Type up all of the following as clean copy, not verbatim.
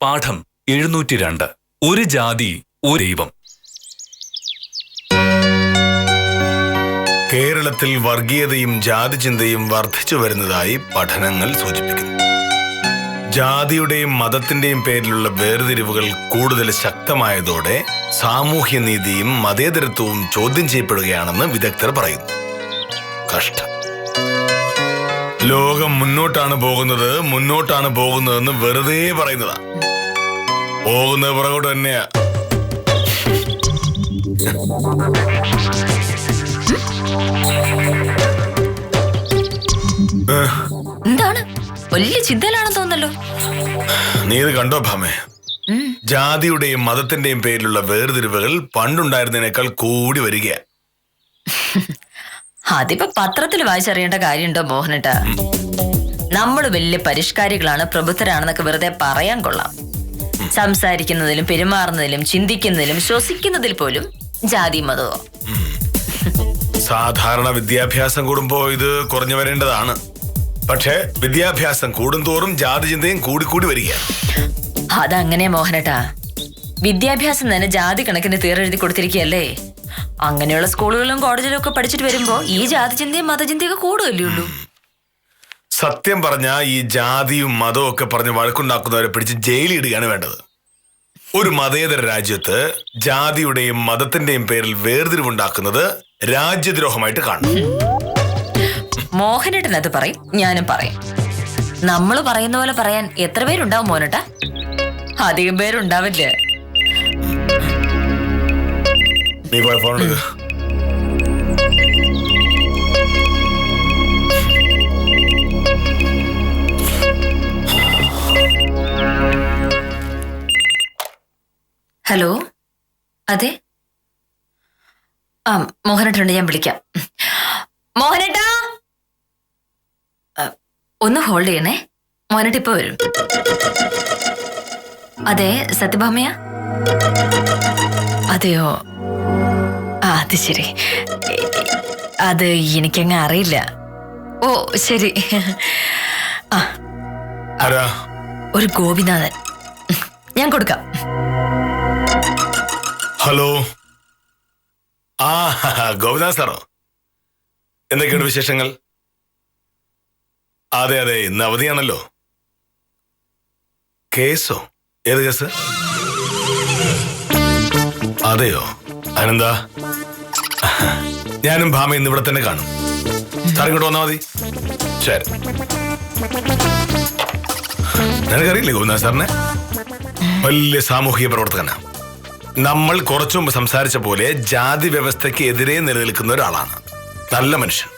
പാഠം 702. ഒരു ജാതി ഒരു ദൈവം. കേരളത്തിൽ വർഗീയതയും ജാതിചിന്തയും വർദ്ധിച്ചു വരുന്നതായി പഠനങ്ങൾ സൂചിപ്പിക്കുന്നു. ജാതിയുടെയും മതത്തിന്റെയും പേരിലുള്ള വേർതിരിവുകൾ കൂടുതൽ ശക്തമായതോടെ സാമൂഹ്യനീതിയും മതേതരത്വവും ചോദ്യം ചെയ്യപ്പെടുകയാണെന്ന് വിദഗ്ധർ പറയുന്നു. കഷ്ടം. ലോകം മുന്നോട്ടാണ് പോകുന്നതെന്ന് വെറുതെ പറയുന്നതാ. പോകുന്നത് പുറകോട്ട് തന്നെയാ. എന്താണ് വലിയ ചിന്തയിലാണെന്ന് തോന്നല്ലോ. നീ ഇത് കണ്ടോ ഭാമേ? ജാതിയുടെയും മതത്തിന്റെയും പേരിലുള്ള വേർതിരിവുകൾ പണ്ടുണ്ടായിരുന്നതിനേക്കാൾ കൂടി വരികയാ. അതിപ്പോ പത്രത്തിൽ വായിച്ചറിയേണ്ട കാര്യമുണ്ടോ മോഹനേട്ടാ? നമ്മള് വലിയ പരിഷ്കാരികളാണ്, പ്രബുദ്ധരാണെന്നൊക്കെ വെറുതെ പറയാൻ കൊള്ളാം. സംസാരിക്കുന്നതിലും പെരുമാറുന്നതിലും ചിന്തിക്കുന്നതിലും ശ്വസിക്കുന്നതിൽ പോലും ജാതി മതമോ. സാധാരണ വിദ്യാഭ്യാസം കൂടുമ്പോ ഇത് കുറഞ്ഞു വരേണ്ടതാണ്. പക്ഷേ വിദ്യാഭ്യാസം കൂടുന്തോറും ജാതി ചിന്തയും കൂടിക്കൂടി വരികയാണ്. അതങ്ങനെ മോഹനേട്ടാ, വിദ്യാഭ്യാസം തന്നെ ജാതി കണക്കിന് തീരെഴുതി കൊടുത്തിരിക്കുകയല്ലേ. അങ്ങനെയുള്ള സ്കൂളുകളിലും കോളേജിലും ഒക്കെ പഠിച്ചിട്ട് വരുമ്പോ ഈ ജാതി ചിന്തയും മതചിന്തയൊക്കെ കൂടുകയല്ലേ ഉള്ളൂ. സത്യം പറഞ്ഞ ഈ ജാതിയും മതവും ഒക്കെ പറഞ്ഞ് വഴക്കുണ്ടാക്കുന്നവരെ പിടിച്ച് ജയിലിൽ ഇടുകയാണ് വേണ്ടത്. ഒരു മതേതര രാജ്യത്ത് ജാതിയുടെയും മതത്തിന്റെയും പേരിൽ വേർതിരിവുണ്ടാക്കുന്നത് രാജ്യദ്രോഹമായിട്ട് കാണും. മോഹനേട്ടൻ അത് പറയും, ഞാനും പറയും. നമ്മൾ പറയുന്ന പോലെ പറയാൻ എത്ര പേരുണ്ടാവും മോനേട്ടാ? അധികം പേരുണ്ടാവില്ല. നീ പോയ ഫോൺ എടുക്ക്. ഹലോ, അതെ. മോഹനേട്ടനുണ്ട്, ഞാൻ വിളിക്കാം. മോഹനേട്ടാ ഒന്ന് ഹോൾഡ് ചെയ്യണേ. മോഹനേട്ട ഇപ്പൊ വരും. അതെ, സത്യഭാമയാ? അതെയോ? അത് ശരി. അത് എനിക്കങ്ങ് അറിയില്ല. ഓ ശരി. ഒരു ഗോപിനാഥൻ, ഞാൻ കൊടുക്കാം. ഹലോ, ഗോപിനാഥ് സാറോ? എന്തൊക്കെയാണ് വിശേഷങ്ങൾ? അതെ, ഇന്ന് അവധിയാണല്ലോ. കേസോ? ഏത് കേസ്? അതെയോ? അതിനെന്താ? ഞാനും ഭാമ ഇന്ന് ഇവിടെ തന്നെ കാണും. സാർ ഇങ്ങോട്ട് വന്നാൽ മതി. ശരി. നിനക്കറിയില്ലേ ഗോപിനാഥ് സാറിനെ? വലിയ സാമൂഹിക പ്രവർത്തകനാ. നമ്മൾ കുറച്ചു മുമ്പ് സംസാരിച്ച പോലെ ജാതി വ്യവസ്ഥയ്ക്ക് എതിരെ നിലനിൽക്കുന്ന ഒരാളാണ്. നല്ല മനുഷ്യൻ.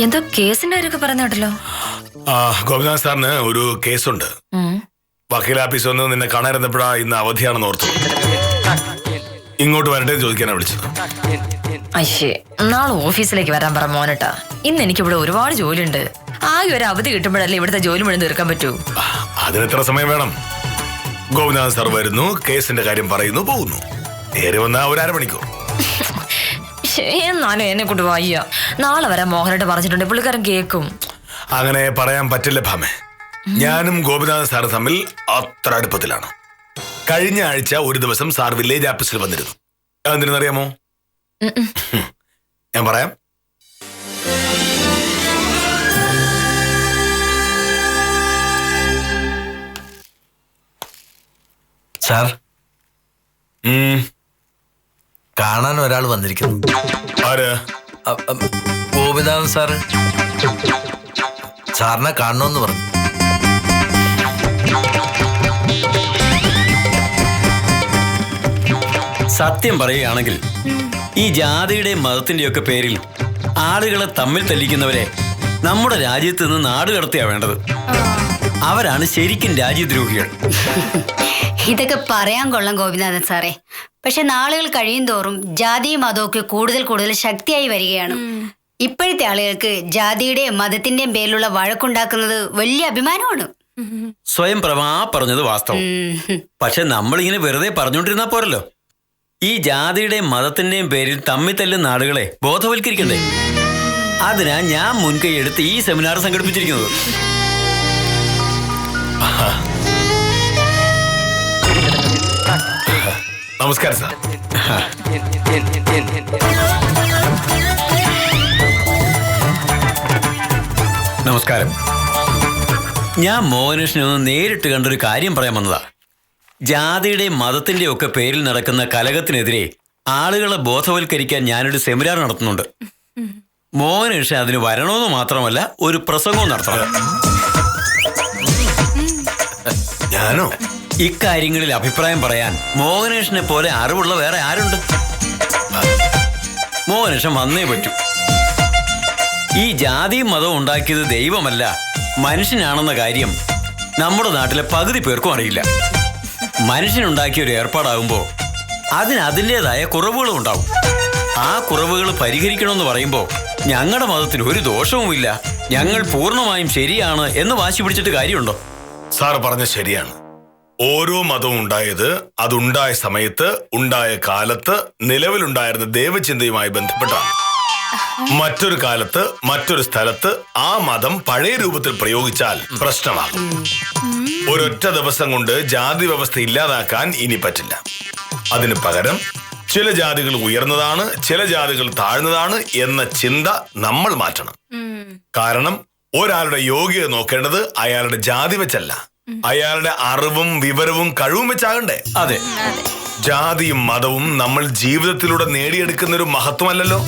എന്തോ കേസിന്റെ കാര്യമൊക്കെ പറഞ്ഞോട്ടല്ലോ. ഗോപിനാഥ് സാറിന് ഒരു കേസുണ്ട്. വക്കീൽ ഓഫീസ് വന്ന് നിന്നെ കാണാതിരുന്നപ്പോഴാ ഇന്ന് അവധിയാണെന്ന് ഓർത്തു. ഇങ്ങോട്ട് വരട്ടെ ചോദിക്കാനാ വിളിച്ചത്. അയ്യേ, നാളെ ഓഫീസിലേക്ക് വരാൻ പറ മോനേട്ടാ. ഇന്ന് എനിക്കിവിടെ ഒരുപാട് ജോലിയുണ്ട്. ആകെ ഒരു അവധി കിട്ടുമ്പോഴല്ലേ ഇവിടുത്തെ ജോലി മുഴുവൻ തീർക്കാൻ പറ്റൂ. അതിനെത്ര സമയം വേണം? ഗോപിനാഥ് സാർ വരുന്നു, കേസിന്റെ കാര്യം പറയുന്നു, പോകുന്നു. ഏറി വന്ന ഒരു അരമണിക്കൂർ. എന്നാലും എന്നെ കൊണ്ട് വയ്യ. നാളെ വരാൻ മോഹനേട്ട പറഞ്ഞിട്ടുണ്ട്, പുള്ളിക്കാരൻ കേൾക്കും. അങ്ങനെ പറയാൻ പറ്റില്ല ഭാമേ. ഞാനും ഗോപിനാഥ് സാർ തമ്മിൽ അത്ര അടുപ്പത്തിലാണ്. കഴിഞ്ഞ ആഴ്ച ഒരു ദിവസം സാർ വില്ലേജ് ഓഫീസിൽ വന്നിരുന്നു. എന്തിനെന്നറിയാമോ? ഞാൻ പറയാം. സാർ, കാണാൻ ഒരാൾ വന്നിരിക്കുന്നു. ആര്? ഗോപിനാഥൻ സാറ്. സാറിനെ കാണണമെന്ന് പറഞ്ഞു. സത്യം പറയുകയാണെങ്കിൽ ഈ ജാതിയുടെയും മതത്തിന്റെയൊക്കെ പേരിൽ ആളുകളെ തമ്മിൽ തല്ലിക്കുന്നവരെ നമ്മുടെ രാജ്യത്ത് നിന്ന് നാട് കടത്തിയാ വേണ്ടത്. അവരാണ് ശരിക്കും രാജ്യദ്രോഹികൾ. ഇതൊക്കെ പറയാൻ കൊള്ളാം ഗോപിനാഥൻ സാറേ. പക്ഷെ നാളുകൾ കഴിയും തോറും ജാതിയും മതമൊക്കെ കൂടുതൽ ശക്തിയായി വരികയാണ്. ഇപ്പോഴത്തെ ആളുകൾക്ക് ജാതിയുടെയും മതത്തിന്റെയും പേരിലുള്ള വഴക്കുണ്ടാക്കുന്നത് വലിയ അഭിമാനമാണ്. സ്വയം പ്രഭാ പറഞ്ഞത് വാസ്തവം. പക്ഷെ നമ്മളിങ്ങനെ വെറുതെ പറഞ്ഞുകൊണ്ടിരുന്നാ പോരല്ലോ. ഈ ജാതിയുടെയും മതത്തിന്റെയും പേരിൽ തമ്മിൽ തല്ലുന്ന ആളുകളെ ബോധവൽക്കരിക്കണ്ടേ? അതിനാ ഞാൻ മുൻകൈ എടുത്ത് ഈ സെമിനാർ സംഘടിപ്പിച്ചിരിക്കുന്നത്. നമസ്കാരം സാർ. നമസ്കാരം. ഞാൻ മോഹനേഷിനെ ഒന്ന് നേരിട്ട് കണ്ടൊരു കാര്യം പറയാൻ വന്നതാ. ജാതിയുടെയും മതത്തിന്റെയും ഒക്കെ പേരിൽ നടക്കുന്ന കലഹത്തിനെതിരെ ആളുകളെ ബോധവൽക്കരിക്കാൻ ഞാനൊരു സെമിനാർ നടത്തുന്നുണ്ട്. മോഹനേഷ് അതിന് വരണമെന്ന് മാത്രമല്ല ഒരു പ്രസംഗവും നടത്തണം. ഞാനോ? ഇക്കാര്യങ്ങളിൽ അഭിപ്രായം പറയാൻ മോഹനേഷിനെ പോലെ അറിവുള്ള വേറെ ആരുണ്ട്? മോഹനേഷൻ വന്നേ പറ്റൂ. ഈ ജാതിയും മതവും ഉണ്ടാക്കിയത് ദൈവമല്ല, മനുഷ്യനാണെന്ന കാര്യം നമ്മുടെ നാട്ടിലെ പകുതി പേർക്കും അറിയില്ല. മനുഷ്യനുണ്ടാക്കിയ ഒരു ഏർപ്പാടാകുമ്പോൾ അതിന് അതിൻ്റെതായ കുറവുകളും ഉണ്ടാവും. ആ കുറവുകൾ പരിഹരിക്കണമെന്ന് പറയുമ്പോൾ ഞങ്ങളുടെ മതത്തിന് ഒരു ദോഷവുമില്ല, ഞങ്ങൾ പൂർണ്ണമായും ശരിയാണ് എന്ന് വാശി പിടിച്ചിട്ട് കാര്യമുണ്ടോ? സാർ പറഞ്ഞ ശരിയാണ്. ഓരോ മതവും ഉണ്ടായത് അതുണ്ടായ സമയത്ത്, ഉണ്ടായ കാലത്ത്, നിലവിലുണ്ടായിരുന്ന ദൈവചിന്തയുമായി ബന്ധപ്പെട്ടാണ്. മറ്റൊരു കാലത്ത് മറ്റൊരു സ്ഥലത്ത് ആ മതം പഴയ രൂപത്തിൽ പ്രയോഗിച്ചാൽ പ്രശ്നമാകും. ഒരൊറ്റ ദിവസം കൊണ്ട് ജാതി വ്യവസ്ഥ ഇല്ലാതാക്കാൻ ഇനി പറ്റില്ല. അതിന് പകരം ചില ജാതികൾ ഉയർന്നതാണ്, ചില ജാതികൾ താഴ്ന്നതാണ് എന്ന ചിന്ത നമ്മൾ മാറ്റണം. കാരണം ഒരാളുടെ യോഗ്യത നോക്കേണ്ടത് അയാളുടെ ജാതി വെച്ചല്ല, അയാളുടെ അറിവും വിവരവും കഴിവും വെച്ചാകണ്ടേ. അതെ, ജാതിയും മതവും നമ്മൾ ജീവിതത്തിലൂടെ നേടിയെടുക്കുന്ന ഒരു മഹത്വമല്ലല്ലോ.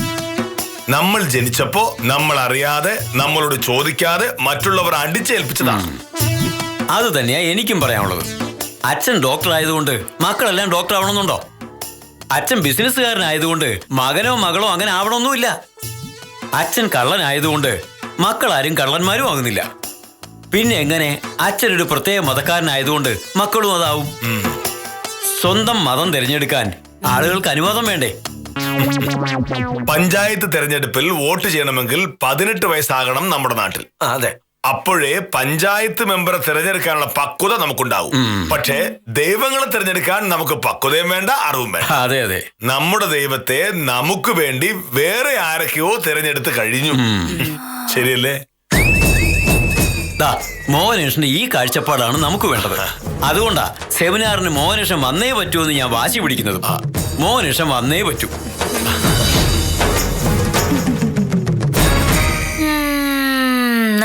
നമ്മൾ ജനിച്ചപ്പോ നമ്മൾ അറിയാതെ, നമ്മളോട് ചോദിക്കാതെ മറ്റുള്ളവർ അടിച്ചേൽപ്പിച്ചതാണ്. അത് തന്നെയാ എനിക്കും പറയാനുള്ളത്. അച്ഛൻ ഡോക്ടർ ആയതുകൊണ്ട് മക്കളെല്ലാം ഡോക്ടർ ആവണമെന്നുണ്ടോ? അച്ഛൻ ബിസിനസ്സുകാരനായതുകൊണ്ട് മകനോ മകളോ അങ്ങനെ ആവണമെന്നുമില്ല. അച്ഛൻ കള്ളനായതുകൊണ്ട് മക്കളാരും കള്ളന്മാരും ആകുന്നില്ല. പിന്നെ എങ്ങനെ അച്ഛനൊരു പ്രത്യേക മതക്കാരനായതുകൊണ്ട് മക്കളും അതാവും? സ്വന്തം മതം തിരഞ്ഞെടുക്കാൻ ആളുകൾക്ക് അനുവാദം വേണ്ടേ? പഞ്ചായത്ത് തെരഞ്ഞെടുപ്പിൽ വോട്ട് ചെയ്യണമെങ്കിൽ 18 വയസ്സാകണം നമ്മുടെ നാട്ടിൽ. അതെ. അപ്പോഴേ പഞ്ചായത്ത് മെമ്പറെ തിരഞ്ഞെടുക്കാനുള്ള പക്വത നമുക്കുണ്ടാവും. പക്ഷേ ദൈവങ്ങളെ തിരഞ്ഞെടുക്കാൻ നമുക്ക് പക്വതയും വേണ്ട, അറിവും വേണ്ട. അതെ അതെ, നമ്മുടെ ദൈവത്തെ നമുക്ക് വേണ്ടി വേറെ ആരൊക്കെയോ തിരഞ്ഞെടുത്ത് കഴിഞ്ഞു. ശരിയല്ലേ? മോഹനേഷന്റെ ഈ കാഴ്ചപ്പാടാണ് നമുക്ക് വേണ്ടത്. അതുകൊണ്ടാ സെമിനാറിന് മോഹനേഷൻ വന്നേ പറ്റൂ എന്ന് ഞാൻ വാശി പിടിക്കുന്നത്. മോഹനേഷൻ വന്നേ പറ്റൂ.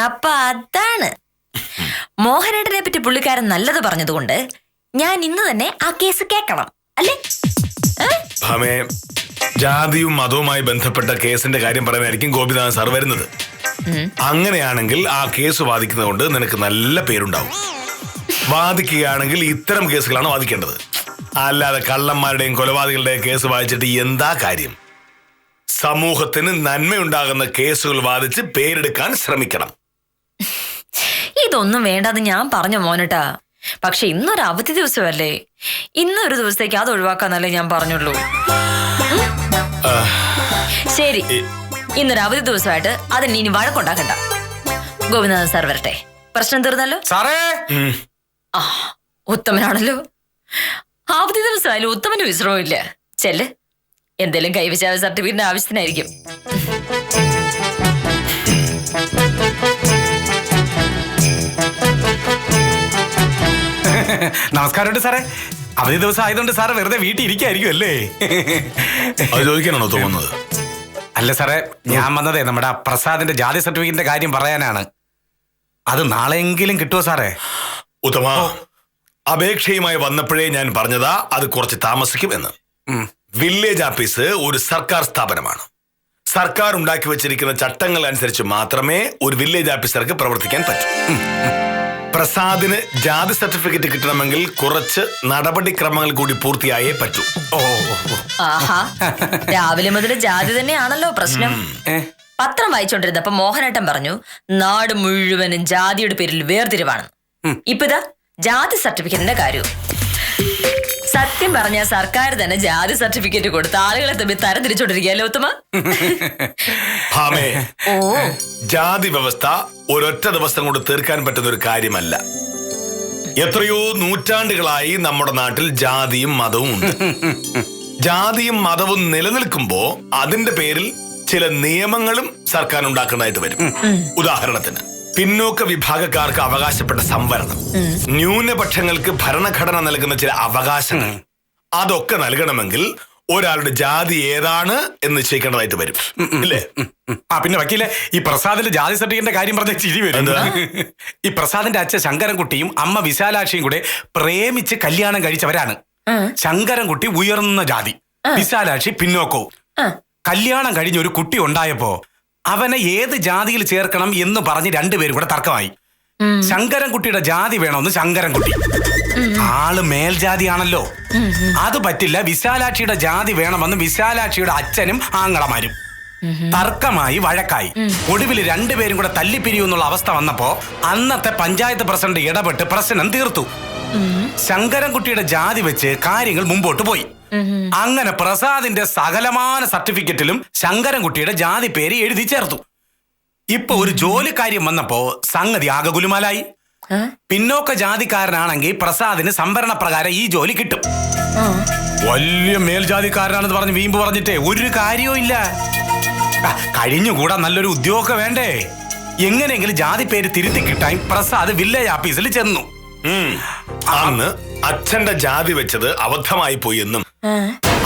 അപ്പൊ അതാണ് മോഹനേട്ടനെ പറ്റി പുള്ളിക്കാരൻ നല്ലത് പറഞ്ഞതുകൊണ്ട് ഞാൻ ഇന്ന് തന്നെ ആ കേസ് കേൾക്കണം അല്ലേ? ഭാമേ, ജാതിയും മതവുമായി ബന്ധപ്പെട്ട കേസിന്റെ കാര്യം പറയാനായിരിക്കും ഗോപിനാഥൻ സാർ വരുന്നത്. അങ്ങനെയാണെങ്കിൽ ആ കേസ് വാദിക്കുന്നതുകൊണ്ട് നിനക്ക് നല്ല പേരുണ്ടാവും. വാദിക്കുകയാണെങ്കിൽ ഇത്തരം കേസുകളാണ് വാദിക്കേണ്ടത്, അല്ലാതെ കള്ളന്മാരുടെയും കൊലപാതകളുടെയും കേസ് വാദിച്ചിട്ട് എന്താ കാര്യം? സമൂഹത്തിന് നന്മയുണ്ടാകുന്ന കേസുകൾ വാദിച്ച് പേരെടുക്കാൻ ശ്രമിക്കണം. ഇതൊന്നും വേണ്ടെന്ന് ഞാൻ പറഞ്ഞു മോനട്ടാ. പക്ഷെ ഇന്നൊരു അവധി ദിവസമല്ലേ, ഇന്നൊരു ദിവസത്തേക്ക് അത് ഒഴിവാക്കാന്നല്ലേ ഞാൻ പറഞ്ഞുള്ളൂ. ശരി, ഇന്നൊരു അവധി ദിവസമായിട്ട് അതിന് ഇനി വഴക്കുണ്ടാക്കണ്ട. ഗോപിനാഥൻ സാർ വരട്ടെ, പ്രശ്നം തീർന്നല്ലോ. സാറേ, ആ, ഉത്തമനാണല്ലോ. അവധി ദിവസമായാലും ഉത്തമന് വിശ്രമം ഇല്ല. ചെല്ല്, എന്തേലും കൈവശ സർട്ടിഫിക്കറ്റിന്റെ ആവശ്യത്തിനായിരിക്കും. നമസ്കാരമുണ്ട് സാറേ. അവധി ദിവസം ആയതുകൊണ്ട് സാറ് വെറുതെ വീട്ടിൽ ഇരിക്കായിരിക്കും അല്ലേ? അത് ചോദിക്കാനാണോ തോന്നുന്നത്? അല്ല സാറേ, ഞാൻ വന്നതേ നമ്മുടെ പ്രസാദിന്റെ ജാതി സർട്ടിഫിക്കറ്റിന്റെ കാര്യം പറയാനാണ്. അത് നാളെയെങ്കിലും കിട്ടുമോ സാറേ? ഉത്തമ, അപേക്ഷയുമായി വന്നപ്പോഴേ ഞാൻ പറഞ്ഞതാ അത് കുറച്ച് താമസിക്കും എന്ന്. വില്ലേജ് ഓഫീസ് ഒരു സർക്കാർ സ്ഥാപനമാണ്. സർക്കാർ ഉണ്ടാക്കി വെച്ചിരിക്കുന്ന ചട്ടങ്ങൾ അനുസരിച്ച് മാത്രമേ ഒരു വില്ലേജ് ഓഫീസർക്ക് പ്രവർത്തിക്കാൻ പറ്റൂ. പ്രസാദിന് ജാതി സർട്ടിഫിക്കറ്റ് കിട്ടണമെങ്കിൽ കുറച്ച് നടപടിക്രമങ്ങൾ കൂടി പൂർത്തിയായേ പറ്റൂ. ആഹാ, രാവിലെ മുതൽ ജാതി തന്നെയാണല്ലോ പ്രശ്നം. പത്രം വായിച്ചോണ്ടിരുന്നപ്പോ മോഹനേട്ടൻ പറഞ്ഞു നാട് മുഴുവനും ജാതിയുടെ പേരിൽ വേർതിരിവാണ്. ഇപ്പൊ ഇതാ ജാതി സർട്ടിഫിക്കറ്റിന്റെ കാര്യവും. സത്യം പറഞ്ഞ സർക്കാർ തന്നെ ജാതി സർട്ടിഫിക്കറ്റ് കൊടുത്ത് ആളുകളെ തമ്മിൽ തരംതിരിച്ചോണ്ടിരിക്കുകയല്ലേ ഉത്തമ? ഓ, ജാതി വ്യവസ്ഥ ഒരൊറ്റ ദിവസം കൊണ്ട് തീർക്കാൻ പറ്റുന്ന ഒരു കാര്യമല്ല. എത്രയോ നൂറ്റാണ്ടുകളായി നമ്മുടെ നാട്ടിൽ ജാതിയും മതവും ഉണ്ട്. ജാതിയും മതവും നിലനിൽക്കുമ്പോ അതിന്റെ പേരിൽ ചില നിയമങ്ങളും സർക്കാർ ഉണ്ടാക്കുന്നതായിട്ട് വരും. ഉദാഹരണത്തിന് പിന്നോക്ക വിഭാഗക്കാർക്ക് അവകാശപ്പെട്ട സംവരണം, ന്യൂനപക്ഷങ്ങൾക്ക് ഭരണഘടന നൽകുന്ന ചില അവകാശങ്ങൾ, അതൊക്കെ നൽകണമെങ്കിൽ ഒരാളുടെ ജാതി ഏതാണ് എന്ന് നിശ്ചയിക്കേണ്ടതായിട്ട് വരും, ഇല്ലേ? പിന്നെ വക്കീലെ, ഈ പ്രസാദിന്റെ ജാതി സർട്ടിഫിക്കറ്റിന്റെ കാര്യം പറഞ്ഞ ചിരി വരും. ഈ പ്രസാദിന്റെ അച്ഛൻ ശങ്കരൻകുട്ടിയും അമ്മ വിശാലാക്ഷിയും കൂടെ പ്രേമിച്ച് കല്യാണം കഴിച്ചവരാണ്. ശങ്കരൻകുട്ടി ഉയർന്ന ജാതി, വിശാലാക്ഷി പിന്നോക്കവും. കല്യാണം കഴിഞ്ഞ് ഒരു കുട്ടി ഉണ്ടായപ്പോ അവനെ ഏത് ജാതിയിൽ ചേർക്കണം എന്ന് പറഞ്ഞ് രണ്ടുപേരും കൂടെ തർക്കമായി. ശങ്കരൻകുട്ടിയുടെ ജാതി വേണമെന്ന് ശങ്കരൻകുട്ടി, ആള് മേൽജാതിയാണല്ലോ, അത് പറ്റില്ല, വിശാലാക്ഷിയുടെ ജാതി വേണമെന്ന് വിശാലാക്ഷിയുടെ അച്ഛനും ആങ്ങളമാരും. തർക്കമായി, വഴക്കായി. ഒടുവിൽ രണ്ടുപേരും കൂടെ തല്ലിപ്പിരിയുന്നുള്ള അവസ്ഥ വന്നപ്പോ അന്നത്തെ പഞ്ചായത്ത് പ്രസിഡന്റ് ഇടപെട്ട് പ്രശ്നം തീർത്തു. ശങ്കരൻകുട്ടിയുടെ ജാതി വെച്ച് കാര്യങ്ങൾ മുമ്പോട്ട് പോയി. അങ്ങനെ പ്രസാദിന്റെ സകലമാന സർട്ടിഫിക്കറ്റിലും ശങ്കരൻകുട്ടിയുടെ ജാതി പേര് എഴുതി ചേർത്തു. ഇപ്പൊ ഒരു ജോലിക്കാര്യം വന്നപ്പോ സംഗതി ആകെ ഗുലുമാലായി. പിന്നോക്ക ജാതിക്കാരനാണെങ്കിൽ പ്രസാദിന് സംവരണ പ്രകാരം ഈ ജോലി കിട്ടും. വലിയ മേൽജാതിക്കാരനാണെന്ന് പറഞ്ഞ് വീമ്പ് പറഞ്ഞിട്ടേ ഒരു കാര്യവും ഇല്ല. കഴിഞ്ഞുകൂടാ നല്ലൊരു ഉദ്യോഗം വേണ്ടേ? എങ്ങനെയെങ്കിലും ജാതി പേര് തിരുത്തി കിട്ടാൻ പ്രസാദ് വില്ലേജ് ഓഫീസിൽ ചെന്നു. അന്ന് അച്ഛന്റെ ജാതി വെച്ചത് അബദ്ധമായി പോയി എന്നും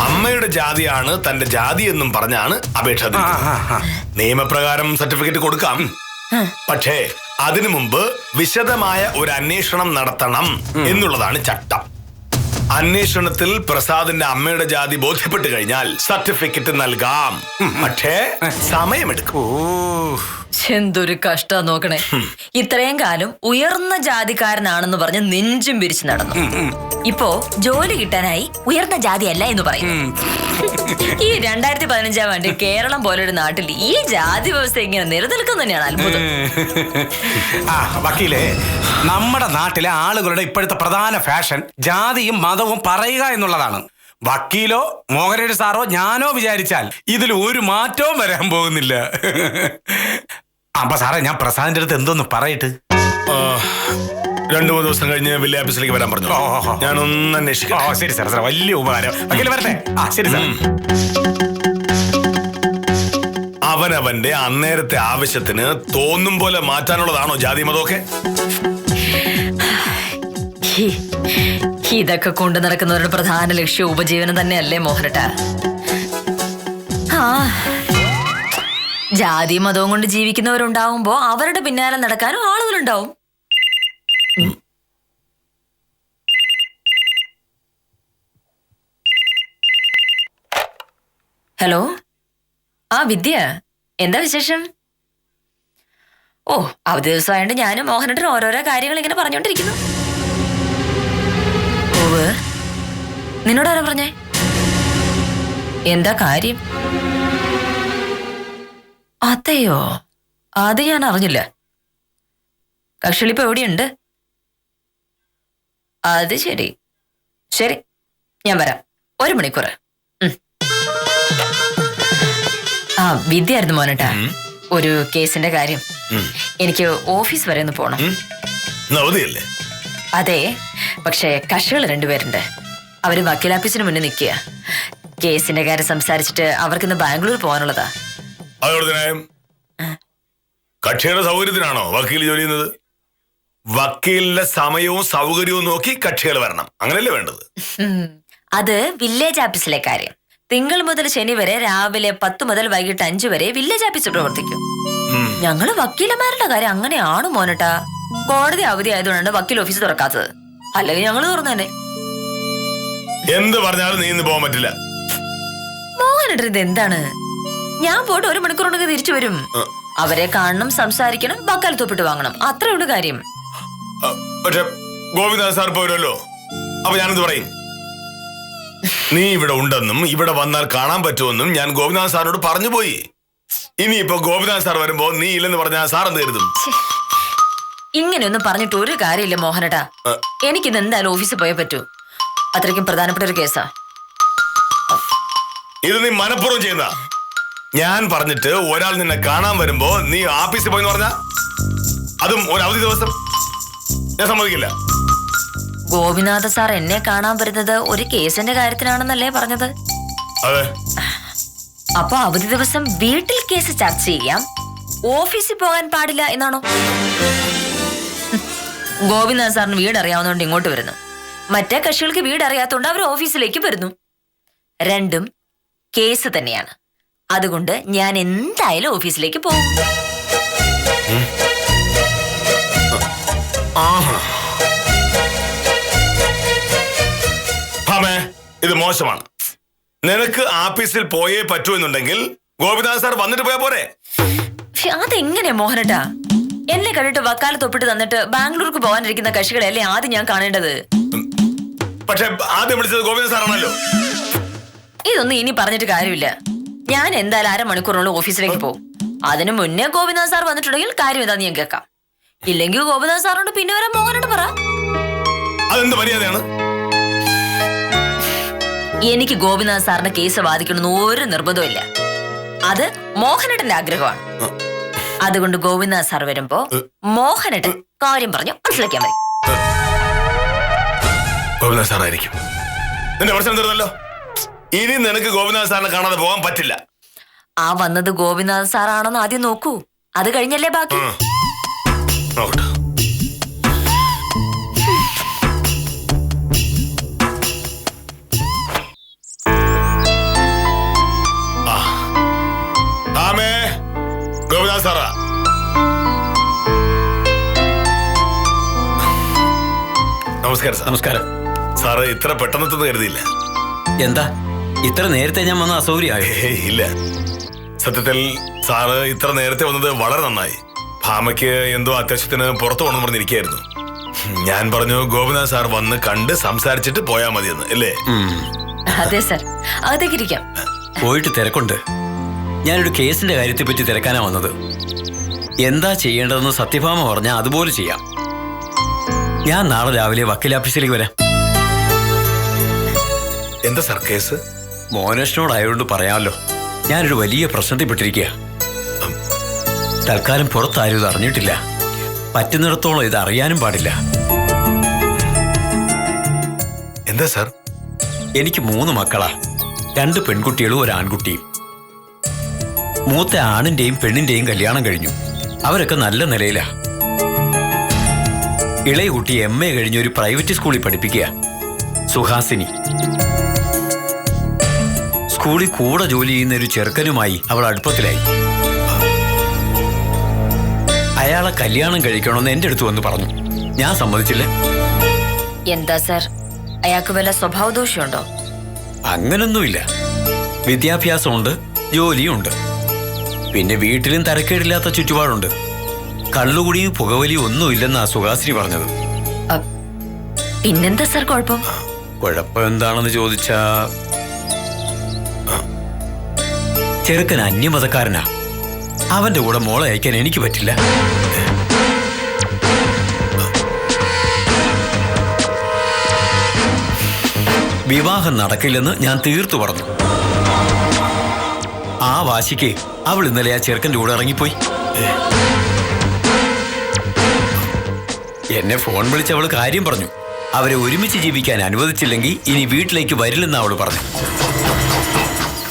അമ്മയുടെ ജാതിയാണ് തന്റെ ജാതി എന്നും പറഞ്ഞാണ് അപേക്ഷ. നിയമപ്രകാരം സർട്ടിഫിക്കറ്റ് കൊടുക്കാം, പക്ഷേ അതിനു മുമ്പ് വിശദമായ ഒരു അന്വേഷണം നടത്തണം എന്നുള്ളതാണ് ചട്ടം. അന്വേഷണത്തിൽ പ്രസാദിന്റെ അമ്മയുടെ ജാതി ബോധ്യപ്പെട്ടു കഴിഞ്ഞാൽ സർട്ടിഫിക്കറ്റ് നൽകാം, പക്ഷേ സമയമെടുക്കും. എന്തൊരു കഷ്ട നോക്കണേ. ഇത്രയും കാലം ഉയർന്ന ജാതിക്കാരനാണെന്ന് പറഞ്ഞ് നെഞ്ചും പിരിച്ചു നടന്നു. ഇപ്പോ ജോലി കിട്ടാനായി ഉയർന്ന ജാതി അല്ല എന്ന് പറയും. ഈ 2015 ആണ്ട് കേരളം പോലൊരു നാട്ടിൽ ഈ ജാതി വ്യവസ്ഥ ഇങ്ങനെ നിലനിൽക്കുന്ന തന്നെയാണ് അത്ഭുതം. വക്കീലേ, നമ്മുടെ നാട്ടിലെ ആളുകളുടെ ഇപ്പോഴത്തെ പ്രധാന ഫാഷൻ ജാതിയും മതവും പറയുക എന്നുള്ളതാണ്. വക്കീലോ മോഹനേഷ് സാറോ ഞാനോ വിചാരിച്ചാൽ ഇതിൽ ഒരു മാറ്റവും വരാൻ പോകുന്നില്ല. അപ്പൊ സാറേ, ഞാൻ പ്രസാദിന്റെ അടുത്ത് എന്തോന്ന് പറയട്ട്? 2-3 ദിവസം കഴിഞ്ഞ് വില്ലേജ് ഓഫീസിലേക്ക് വരാൻ പറഞ്ഞു. ഞാനൊന്ന് അന്വേഷിക്കാം. ശരി സാർ, സാർ വലിയ ഉപകാരം. വക്കീല് വരട്ടെ? ശരി സാർ. അവനവന്റെ അന്നേരത്തെ ആവശ്യത്തിന് തോന്നും പോലെ മാറ്റാനുള്ളതാണോ ജാതി മതമൊക്കെ? ഇതൊക്കെ കൊണ്ടു നടക്കുന്നവരുടെ പ്രധാന ലക്ഷ്യം ഉപജീവനം തന്നെയല്ലേ മോഹനട്ടാ? ജാതി മതവും കൊണ്ട് ജീവിക്കുന്നവരുണ്ടാവുമ്പോ അവരുടെ പിന്നാലെ നടക്കാനും ആളുകളുണ്ടാവും. ഹലോ, വിദ്യ, എന്താ വിശേഷം? അവധി ദിവസമായോണ്ട് ഞാനും മോഹനട്ടനും ഓരോരോ കാര്യങ്ങൾ ഇങ്ങനെ പറഞ്ഞോണ്ടിരിക്കുന്നു. നിന്നോടാരാ പറഞ്ഞേ? എന്താ കാര്യം? അതെയോ, അത് ഞാൻ അറിഞ്ഞില്ല. കക്ഷിളിപ്പോ എവിടെയുണ്ട്? അത് ശരി ശരി, ഞാൻ വരാം, 1 മണിക്കൂർ. വിദ്യായിരുന്നു മോനട്ടാ, ഒരു കേസിന്റെ കാര്യം. എനിക്ക് ഓഫീസ് വരെ ഒന്ന് പോണം. അതെ, പക്ഷേ കക്ഷികൾ 2 പേരുണ്ട്. അവര് വക്കീലാഫീസിന് മുന്നിൽ നിൽക്കുക. കേസിന്റെ കാര്യം സംസാരിച്ചിട്ട് അവർക്കിന്ന് ബാംഗ്ലൂർ പോകാനുള്ളതാ. കക്ഷിയുടെ സൗകര്യത്തിനാണോ വക്കീൽ ജോലി ചെയ്യുന്നത്? വക്കീലിന്റെ സമയവും സൗകര്യവും നോക്കി കക്ഷികൾ വരണം, അങ്ങനെയല്ലേ വേണ്ടത്? അത് വില്ലേജ് ഓഫീസിലെ കാര്യം. തിങ്കൾ മുതൽ ശനി വരെ രാവിലെ 10 മുതൽ വൈകിട്ട് 5 വരെ വില്ലേജ് ഓഫീസ് പ്രവർത്തിക്കും. ഞങ്ങള് വക്കീലന്മാരുടെ കാര്യം അങ്ങനെയാണ് മോനട്ടാ. കോടതി അവധി ആയതുകൊണ്ടാണ് വക്കീൽ ഓഫീസ് തുറക്കാത്തത്, അല്ലെങ്കിൽ ഞങ്ങള് തുറന്നു തന്നെ. എന്ത് പറഞ്ഞാലും നീ ഇന്ന് പോകാൻ പറ്റില്ല. മോഹനട്ടൻ ഇത് എന്താണ്? ഞാൻ പോയിട്ട് 1 മണിക്കൂർ കൊണ്ടൊക്കെ തിരിച്ചു വരും. അവരെ കാണണം, സംസാരിക്കണം, വക്കാലത്തൊപ്പിട്ട് വാങ്ങണം, അത്രേ ഉള്ളൂ കാര്യം. പക്ഷെ ഗോപിനാഥ് സാർ പോരല്ലോ, അപ്പൊ ഞാനെന്ത് പറയും? നീ ഇവിടെ ഉണ്ടെന്നും ഇവിടെ വന്നാൽ കാണാൻ പറ്റുമെന്നും ഞാൻ ഗോപിനാഥ് സാറിനോട് പറഞ്ഞു പോയി. ഇനിയിപ്പോ ഗോപിനാഥ് സാർ വരുമ്പോ നീ ഇല്ലെന്ന് പറഞ്ഞാൽ സാർ എന്ത് കരുതും? ഇങ്ങനെയൊന്നും പറഞ്ഞിട്ട് ഒരു കാര്യമില്ല മോഹനട്ടാ. എനിക്കിന്ന് എന്തായാലും ഓഫീസിൽ പോയേ പറ്റൂ. അത്രയ്ക്കും പ്രധാനപ്പെട്ട ഒരു കേസാ ഇത്. നീ മനഃപൂർവ്വം ചെയ്യുന്ന. ഞാൻ പറഞ്ഞിട്ട് ഒരാൾ നിന്നെ കാണാൻ വരുമ്പോ നീ ഓഫീസിൽ പോയെന്ന് പറഞ്ഞ, അതും ഒരു അവധി ദിവസം, ഞാൻ സമ്മതിക്കില്ല. ഗോപിനാഥ സാർ എന്നെ കാണാൻ വരുന്നത് ഒരു കേസിന്റെ കാര്യത്തിനാണെന്നല്ലേ പറഞ്ഞത്? അതെ. അപ്പൊ അവധി ദിവസം വീട്ടിൽ കേസ് ചർച്ച ചെയ്യാം, ഓഫീസിൽ പോകാൻ പാടില്ല എന്നാണോ? ഗോപിനാഥ് സാറിന് വീട് അറിയാവുന്നതുകൊണ്ട് ഇങ്ങോട്ട് വരുന്നു. മറ്റേ കക്ഷികൾക്ക് വീട് അറിയാത്തോണ്ട് അവർ ഓഫീസിലേക്ക് വരുന്നു. രണ്ടും കേസ് തന്നെയാണ്. അതുകൊണ്ട് ഞാൻ എന്തായാലും ഓഫീസിലേക്ക് പോകും. ഇത് മോശമാണ്. നിനക്ക് ആഫീസിൽ പോയേ പറ്റൂ എന്നുണ്ടെങ്കിൽ ഗോപിനാഥ് സാർ വന്നിട്ട് പോയാ പോരെ? അതെങ്ങനെ മോഹനട്ടാ? എന്നെ കണ്ടിട്ട് വക്കാലത്ത് ഒപ്പിട്ട് തന്നിട്ട് ബാംഗ്ലൂർക്ക് പോകാനിരിക്കുന്ന കക്ഷികളെയല്ലേ ആദ്യം ഞാൻ കാണേണ്ടത്. പക്ഷെ ആദ്യം വിളിച്ചത് ഗോപിനാഥ് സാറാണല്ലോ. ഇതൊന്നും ഇനി പറഞ്ഞിട്ട് കാര്യമില്ല. ഞാൻ എന്തായാലും 1/2 മണിക്കൂറിനുള്ളിൽ ഓഫീസിലേക്ക് പോകും. അതിനു മുന്നേ ഗോപിനാഥ് സാർ വന്നിട്ടുണ്ടെങ്കിൽ കാര്യം എന്താന്ന് ഞാൻ കേൾക്കാം. ഇല്ലെങ്കിൽ ഗോപിനാഥ് സാറിനോട് പിന്നെ വരാൻ മോഹനോട് പറ. അതെന്ത് മര്യാദയാണ്? എനിക്ക് ഗോപിനാഥ് സാറിന്റെ കേസ് വാദിക്കണമെന്ന് ഒരു നിർബന്ധവും ഇല്ല. അത് മോഹനേട്ടന്റെ ആഗ്രഹമാണ്. അതുകൊണ്ട് ഗോപിനാഥ് സാർ വരുമ്പോ മോഹനേട്ടൻ കാര്യം പറഞ്ഞു മനസ്സിലാക്കിയാൽ മതി. ഗോപിനാഥ് സാറായിരിക്കും. നിന്റെ പ്രശ്നം തീർന്നല്ലോ. ഇനി നിനക്ക് ഗോപിനാഥ് സാറിനെ കാണാതെ പോകാൻ പറ്റില്ല. ആ വന്നത് ഗോപിനാഥ് സാറാണെന്ന് ആദ്യം നോക്കൂ. അത് കഴിഞ്ഞല്ലേ ബാക്കി. നോക്കട്ടെ. ഗോപിനാഥ് സാറാ. നമസ്കാരം സാർ. നമസ്കാരം. സാറ് ഇത്ര പെട്ടെന്നെത്തുന്നു കരുതിയില്ല. എന്താ ഇത്ര നേരത്തെ ഞാൻ വന്ന അസൗകര്യമായോ? ഇല്ല, സത്യത്തിൽ സാറ് ഇത്ര നേരത്തെ വന്നത് വളരെ നന്നായി. ഭാമയ്ക്ക് എന്തോ അത്യാവശ്യത്തിന് പുറത്തു പോകണമെന്ന് പറഞ്ഞിരിക്കുകയായിരുന്നു. ഞാൻ പറഞ്ഞു ഗോപിനാഥ് സാർ വന്ന് കണ്ട് സംസാരിച്ചിട്ട് പോയാ മതിയെന്ന്, അല്ലേ? അതെ സാർ, അകത്തേക്ക് ഇരിക്കാം. പോയിട്ട് തിരക്കുണ്ട്. ഞാനൊരു കേസിന്റെ കാര്യത്തെ പറ്റി തിരക്കാനാ വന്നത്. എന്താ ചെയ്യേണ്ടതെന്ന് സത്യഭാമ പറഞ്ഞാൽ അതുപോലെ ചെയ്യാം. ഞാൻ നാളെ രാവിലെ വക്കീലാഫീസിലേക്ക് വരാം. എന്താ സാർ കേസ്? മോനേഷനോടായതുകൊണ്ട് പറയാമല്ലോ. ഞാനൊരു വലിയ പ്രശ്നത്തിൽപ്പെട്ടിരിക്കുക. തൽക്കാലം പുറത്താരും ഇത് അറിഞ്ഞിട്ടില്ല. പറ്റുന്നിടത്തോളം ഇത് അറിയാനും പാടില്ല. എന്താ സാർ? എനിക്ക് 3 മക്കളാ. 2 പെൺകുട്ടികളും 1 ആൺകുട്ടിയും. മൂത്ത ആണിന്റെയും പെണ്ണിന്റെയും കല്യാണം കഴിഞ്ഞു. അവരൊക്കെ നല്ല നിലയിലാ. ഇളയ കുട്ടി MA കഴിഞ്ഞ് ഒരു പ്രൈവറ്റ് സ്കൂളിൽ പഠിപ്പിക്കുക, സുഹാസിനി. സ്കൂളിൽ കൂടെ ജോലി ചെയ്യുന്ന ഒരു ചെറുക്കനുമായി അവൾ അടുപ്പത്തിലായി. അയാളെ കല്യാണം കഴിക്കണമെന്ന് എൻ്റെ അടുത്ത് വന്ന് പറഞ്ഞു. ഞാൻ സമ്മതിച്ചില്ല. എന്താ സാർ, അയാൾക്ക് വല്ല സ്വഭാവദോഷമുണ്ടോ? അങ്ങനൊന്നുമില്ല. വിദ്യാഭ്യാസമുണ്ട്, ജോലിയുണ്ട്. പിന്നെ വീട്ടിലും തരക്കേടില്ലാത്ത ചുറ്റുപാടുണ്ട്. കള്ളുകുടിയും പുകവലിയും ഒന്നുമില്ലെന്നാ സുഹാസിനി പറഞ്ഞത്. പിന്നെന്താ സാർ കുഴപ്പം? കുഴപ്പം എന്താണെന്ന് ചോദിച്ചാ, ചെറുക്കൻ അന്യമതക്കാരനാ. അവന്റെ കൂടെ മോളെ അയക്കാൻ എനിക്ക് പറ്റില്ല. വിവാഹം നടക്കില്ലെന്ന് ഞാൻ തീർത്തു പറഞ്ഞു. ആ വാശിക്ക് അവൾ ഇന്നലെ ആ ചെറുക്കൻ്റെ കൂടെ ഇറങ്ങിപ്പോയി. എന്നെ ഫോൺ വിളിച്ച് അവൾ കാര്യം പറഞ്ഞു. അവരെ ഒരുമിച്ച് ജീവിക്കാൻ അനുവദിച്ചില്ലെങ്കിൽ ഇനി വീട്ടിലേക്ക് വരില്ലെന്ന് അവൾ പറഞ്ഞു.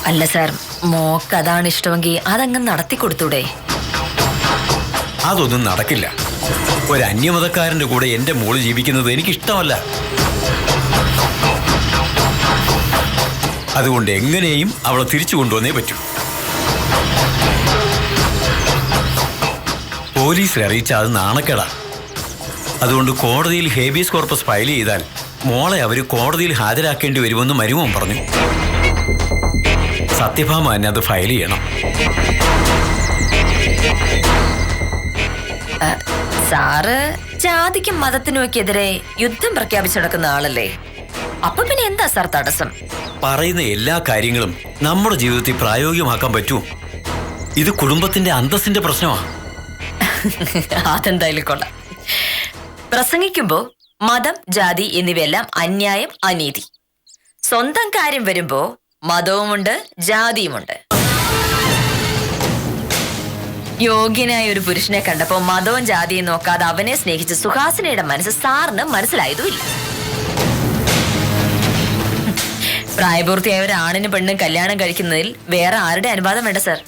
അല്ല സാർ, മോക്ക് അതാണ് ഇഷ്ടമെങ്കിൽ അതങ്ങ് നടത്തി കൊടുത്തൂടെ? അതൊന്നും നടക്കില്ല. ഒരു അന്യമതക്കാരന്റെ കൂടെ എന്റെ മോള് ജീവിക്കുന്നത് എനിക്കിഷ്ടമല്ല. അതുകൊണ്ട് എങ്ങനെയും അവളെ തിരിച്ചു കൊണ്ടുവന്നേ പറ്റൂ. പോലീസിൽ അറിയിച്ചാൽ അത് നാണക്കേടാ. അതുകൊണ്ട് കോടതിയിൽ ഹേബിയസ് കോർപ്പസ് ഫയൽ ചെയ്താൽ മോളെ അവർ കോടതിയിൽ ഹാജരാക്കേണ്ടി വരുമെന്ന് മരുമോൻ പറഞ്ഞു. സത്യഭാമ തന്നെ അത് ഫയൽ ചെയ്യണം. സാറ് ജാതിക്കും മതത്തിനുമൊക്കെതിരെ യുദ്ധം പ്രഖ്യാപിച്ചു നടക്കുന്ന ആളല്ലേ? അപ്പൊ പിന്നെ എന്താ സാർ തടസ്സം? പറയുന്ന എല്ലാ കാര്യങ്ങളും നമ്മുടെ ജീവിതത്തിൽ പ്രായോഗികമാക്കാൻ പറ്റുമോ? ഇത് കുടുംബത്തിന്റെ അന്തസ്സിന്റെ പ്രശ്നമാണ്. അതെന്തായാലും കൊള്ളാം. പ്രസംഗിക്കുമ്പോ മതം, ജാതി എന്നിവയെല്ലാം അന്യായം, അനീതി. സ്വന്തം കാര്യം വരുമ്പോ മതവുമുണ്ട്, ജാതിയുമുണ്ട്. യോഗ്യനായ ഒരു പുരുഷനെ കണ്ടപ്പോ മതവും ജാതിയും നോക്കാതെ അവനെ സ്നേഹിച്ച സുഹാസിനിയുടെ മനസ്സ് സാറിന് മനസ്സിലായതുമില്ല. പ്രായപൂർത്തിയായ ഒരു ആണിനും പെണ്ണും കല്യാണം കഴിക്കുന്നതിൽ വേറെ ആരുടെ അനുവാദം വേണ്ട സാർ.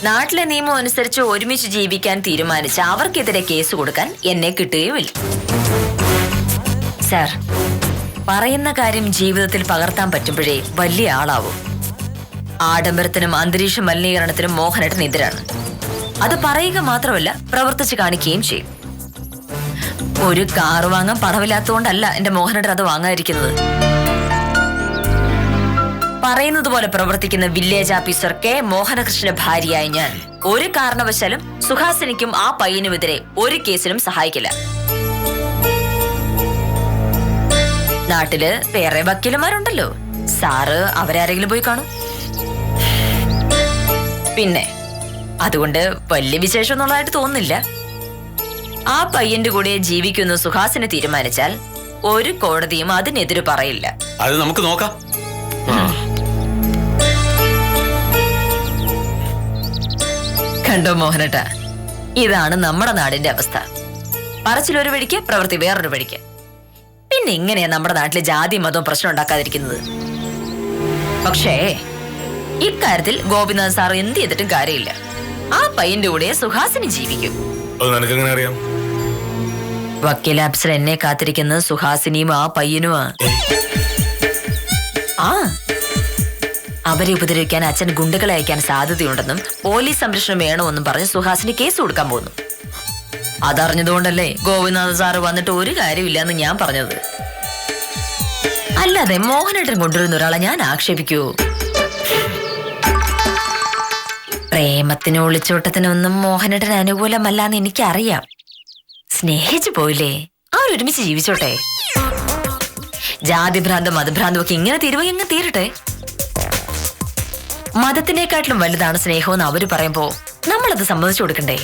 നാട്ടിലെ നിയമം അനുസരിച്ച് ഒരുമിച്ച് ജീവിക്കാൻ തീരുമാനിച്ച അവർക്കെതിരെ കേസ് കൊടുക്കാൻ എന്നെ കിട്ടുകയുമില്ല. സാർ, പറയുന്ന കാര്യം ജീവിതത്തിൽ പകർത്താൻ പറ്റുമ്പോഴേ വലിയ ആളാവും. ആഡംബരത്തിനും അന്തരീക്ഷ മലിനീകരണത്തിനും മോഹനേട്ടൻ എതിരാണ്. അത് പറയുക മാത്രമല്ല, പ്രവർത്തിച്ച് കാണിക്കുകയും ചെയ്യും. ഒരു കാറ് വാങ്ങാൻ പണമില്ലാത്തതുകൊണ്ടല്ല എന്റെ മോഹനേട്ടൻ അത് വാങ്ങാതിരിക്കുന്നത്. പറയുന്നത് പോലെ പ്രവർത്തിക്കുന്ന വില്ലേജ് ഓഫീസർ കെ മോഹനകൃഷ്ണന്റെ ഭാര്യയായ ഞാൻ ഒരു കാരണവശാലും സുഹാസിനിക്കും ആ പയ്യനുമെതിരെ ഒരു കേസിലും സഹായിക്കില്ല. നാട്ടില് വേറെ വക്കീലന്മാരുണ്ടല്ലോ, സാറ് അവരാരെങ്കിലും പോയി കാണും. പിന്നെ അതുകൊണ്ട് വലിയ വിശേഷം എന്നുള്ളതായിട്ട് തോന്നുന്നില്ല. ആ പയ്യന്റെ കൂടെ ജീവിക്കുന്ന സുഹാസിനെ തീരുമാനിച്ചാൽ ഒരു കോടതിയും അതിനെതിരെ പറയില്ല. അത് നമുക്ക് നോക്കാം. കണ്ടോ മോഹനേട്ട, ഇതാണ് നമ്മുടെ നാടിന്റെ അവസ്ഥ. പറച്ചിലൊരു വഴിക്ക്, പ്രവൃത്തി വേറൊരു വഴിക്ക്. പിന്നെ എങ്ങനെയാ നമ്മുടെ നാട്ടിലെ ജാതി മതവും പ്രശ്നം ഉണ്ടാക്കാതിരിക്കുന്നത്? പക്ഷേ ഇക്കാര്യത്തിൽ ഗോപിനാഥ് സാർ എന്ത് ചെയ്തിട്ടും കാര്യമില്ല. ആ പയ്യന്റെ കൂടെ സുഹാസിനി ജീവിക്കും. നിനക്കെങ്ങനെ അറിയാം? വക്കീലാപ്സിൽ എന്നെ കാത്തിരിക്കുന്നത് സുഹാസിനിയും ആ പയ്യനുമാ. ആ അവരെ ഉപദ്രവിക്കാൻ അച്ഛൻ ഗുണ്ടകളെ അയക്കാൻ സാധ്യതയുണ്ടെന്നും പോലീസ് സംരക്ഷണം വേണമെന്നും പറഞ്ഞ് സുഹാസിനി കേസ് കൊടുക്കാൻ പോകുന്നു. അതറിഞ്ഞതുകൊണ്ടല്ലേ ഗോപിനാഥ് സാറ് വന്നിട്ട് ഒരു കാര്യമില്ലെന്ന് ഞാൻ പറഞ്ഞത്. അല്ലാതെ മോഹനേട്ടൻ കൊണ്ടുവരുന്ന ഒരാളെ ഞാൻ ആക്ഷേപിക്കൂ? പ്രേമത്തിനും ഒളിച്ചോട്ടത്തിനൊന്നും മോഹനേട്ടൻ അനുകൂലമല്ലാന്ന് എനിക്കറിയാം. സ്നേഹിച്ചു പോയില്ലേ, അവരൊരുമിച്ച് ജീവിച്ചോട്ടെ. ജാതിഭ്രാന്തം മതഭ്രാന്തം ഒക്കെ ഇങ്ങനെ തീരുവെങ്കിൽ ഇങ്ങനെ തീരട്ടെ. മതത്തിനെക്കാട്ടിലും വലുതാണ് സ്നേഹമെന്ന് അവര് പറയുമ്പോ നമ്മളത് സമ്മതിച്ചു കൊടുക്കണ്ടേ?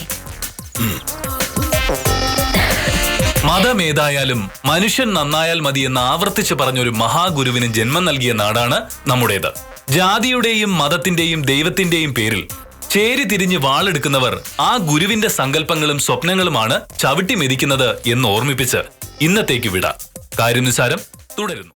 മതമേതായാലും മനുഷ്യൻ നന്നായാൽ മതിയെന്ന് ആവർത്തിച്ച് പറഞ്ഞൊരു മഹാഗുരുവിന് ജന്മം നൽകിയ നാടാണ് നമ്മുടേത്. ജാതിയുടെയും മതത്തിന്റെയും ദൈവത്തിന്റെയും പേരിൽ ചേരി തിരിഞ്ഞ് വാളെടുക്കുന്നവർ ആ ഗുരുവിന്റെ സങ്കല്പങ്ങളും സ്വപ്നങ്ങളുമാണ് ചവിട്ടി മെതിക്കുന്നത് എന്ന് ഓർമ്മിപ്പിച്ച് ഇന്നത്തേക്ക് വിട. കാര്യം നിസ്സാരം തുടരുന്നു.